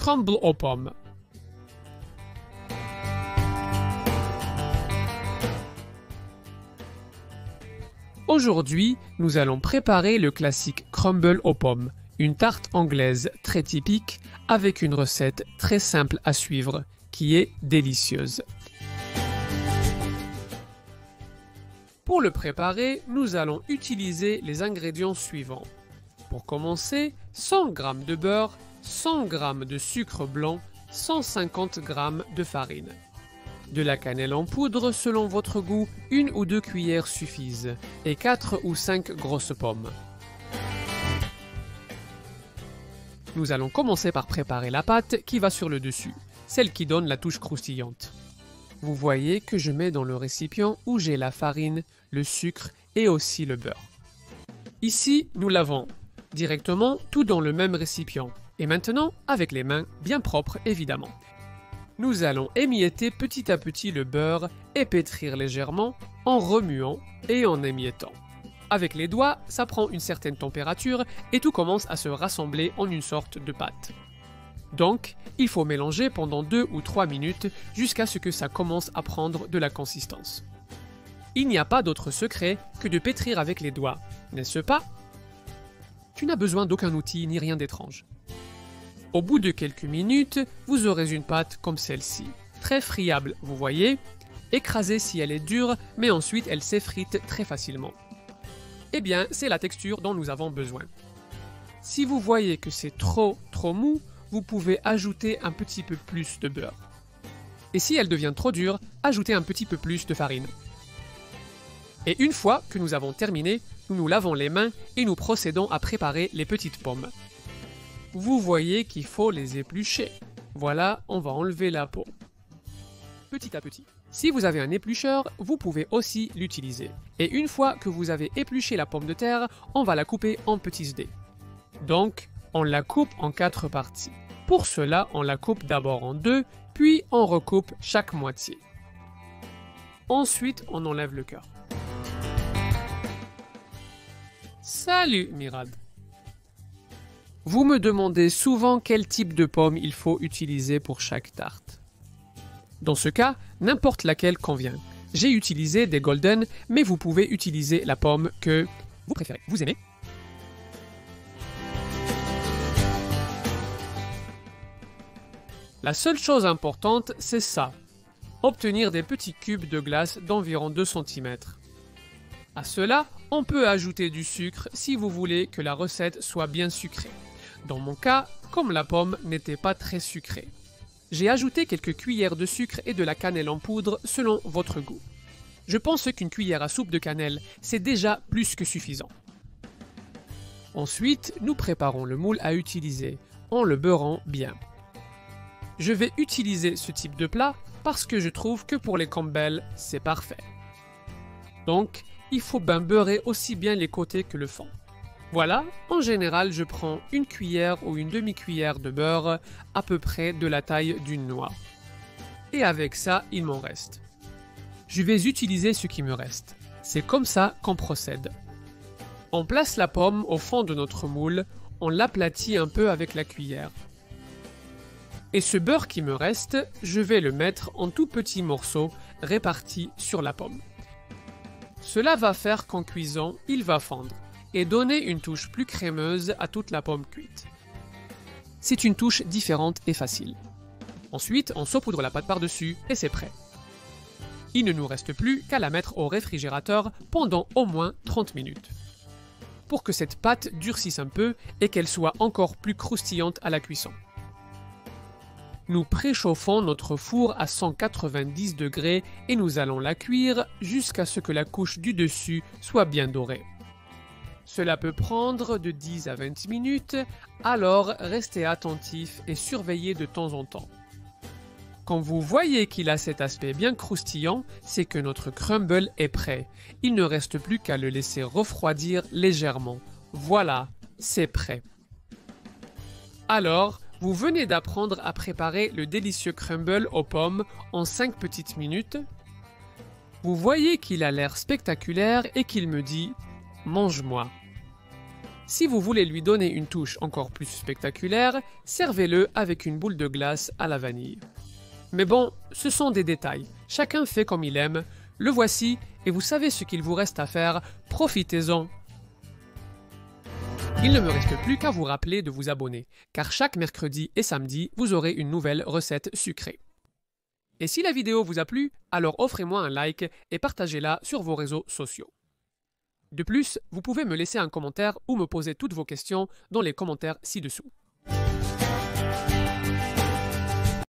crumble aux pommes. Aujourd'hui, nous allons préparer le classique crumble aux pommes, une tarte anglaise très typique avec une recette très simple à suivre qui est délicieuse. Pour le préparer, nous allons utiliser les ingrédients suivants. Pour commencer, 100 g de beurre, 100 g de sucre blanc, 150 g de farine. De la cannelle en poudre selon votre goût, 1 ou 2 cuillères suffisent, et 4 ou 5 grosses pommes. Nous allons commencer par préparer la pâte qui va sur le dessus, celle qui donne la touche croustillante. Vous voyez que je mets dans le récipient où j'ai la farine, le sucre et aussi le beurre. Ici, nous lavons directement tout dans le même récipient, et maintenant avec les mains bien propres évidemment. Nous allons émietter petit à petit le beurre et pétrir légèrement en remuant et en émiettant. Avec les doigts, ça prend une certaine température et tout commence à se rassembler en une sorte de pâte. Donc, il faut mélanger pendant 2 ou 3 minutes jusqu'à ce que ça commence à prendre de la consistance. Il n'y a pas d'autre secret que de pétrir avec les doigts, n'est-ce pas? Tu n'as besoin d'aucun outil ni rien d'étrange. Au bout de quelques minutes, vous aurez une pâte comme celle-ci, très friable, vous voyez, écrasée si elle est dure, mais ensuite elle s'effrite très facilement. Eh bien, c'est la texture dont nous avons besoin. Si vous voyez que c'est trop mou, vous pouvez ajouter un petit peu plus de beurre. Et si elle devient trop dure, ajoutez un petit peu plus de farine. Et une fois que nous avons terminé, nous nous lavons les mains et nous procédons à préparer les petites pommes. Vous voyez qu'il faut les éplucher. Voilà, on va enlever la peau. Petit à petit. Si vous avez un éplucheur, vous pouvez aussi l'utiliser. Et une fois que vous avez épluché la pomme de terre, on va la couper en petits dés. Donc, on la coupe en 4 parties. Pour cela, on la coupe d'abord en 2, puis on recoupe chaque moitié. Ensuite, on enlève le cœur. Salut Mirad! Vous me demandez souvent quel type de pomme il faut utiliser pour chaque tarte. Dans ce cas, n'importe laquelle convient. J'ai utilisé des golden, mais vous pouvez utiliser la pomme que vous préférez. Vous aimez? La seule chose importante, c'est ça. Obtenir des petits cubes de glace d'environ 2 cm. À cela, on peut ajouter du sucre si vous voulez que la recette soit bien sucrée. Dans mon cas, comme la pomme n'était pas très sucrée. J'ai ajouté quelques cuillères de sucre et de la cannelle en poudre selon votre goût. Je pense qu'une cuillère à soupe de cannelle, c'est déjà plus que suffisant. Ensuite, nous préparons le moule à utiliser, en le beurrant bien. Je vais utiliser ce type de plat parce que je trouve que pour les crumbles, c'est parfait. Donc, il faut bien beurrer aussi bien les côtés que le fond. Voilà, en général, je prends une cuillère ou une demi-cuillère de beurre, à peu près de la taille d'une noix. Et avec ça, il m'en reste. Je vais utiliser ce qui me reste. C'est comme ça qu'on procède. On place la pomme au fond de notre moule, on l'aplatit un peu avec la cuillère. Et ce beurre qui me reste, je vais le mettre en tout petits morceaux répartis sur la pomme. Cela va faire qu'en cuisant, il va fondre et donner une touche plus crémeuse à toute la pomme cuite. C'est une touche différente et facile. Ensuite, on saupoudre la pâte par-dessus et c'est prêt. Il ne nous reste plus qu'à la mettre au réfrigérateur pendant au moins 30 minutes. Pour que cette pâte durcisse un peu et qu'elle soit encore plus croustillante à la cuisson. Nous préchauffons notre four à 190 degrés et nous allons la cuire jusqu'à ce que la couche du dessus soit bien dorée. Cela peut prendre de 10 à 20 minutes, alors restez attentif et surveillez de temps en temps. Quand vous voyez qu'il a cet aspect bien croustillant, c'est que notre crumble est prêt. Il ne reste plus qu'à le laisser refroidir légèrement. Voilà, c'est prêt. Alors, vous venez d'apprendre à préparer le délicieux crumble aux pommes en 5 petites minutes. Vous voyez qu'il a l'air spectaculaire et qu'il me dit « Mange-moi ». Si vous voulez lui donner une touche encore plus spectaculaire, servez-le avec une boule de glace à la vanille. Mais bon, ce sont des détails, chacun fait comme il aime, le voici et vous savez ce qu'il vous reste à faire, profitez-en. Il ne me reste plus qu'à vous rappeler de vous abonner, car chaque mercredi et samedi, vous aurez une nouvelle recette sucrée. Et si la vidéo vous a plu, alors offrez-moi un like et partagez-la sur vos réseaux sociaux. De plus, vous pouvez me laisser un commentaire ou me poser toutes vos questions dans les commentaires ci-dessous.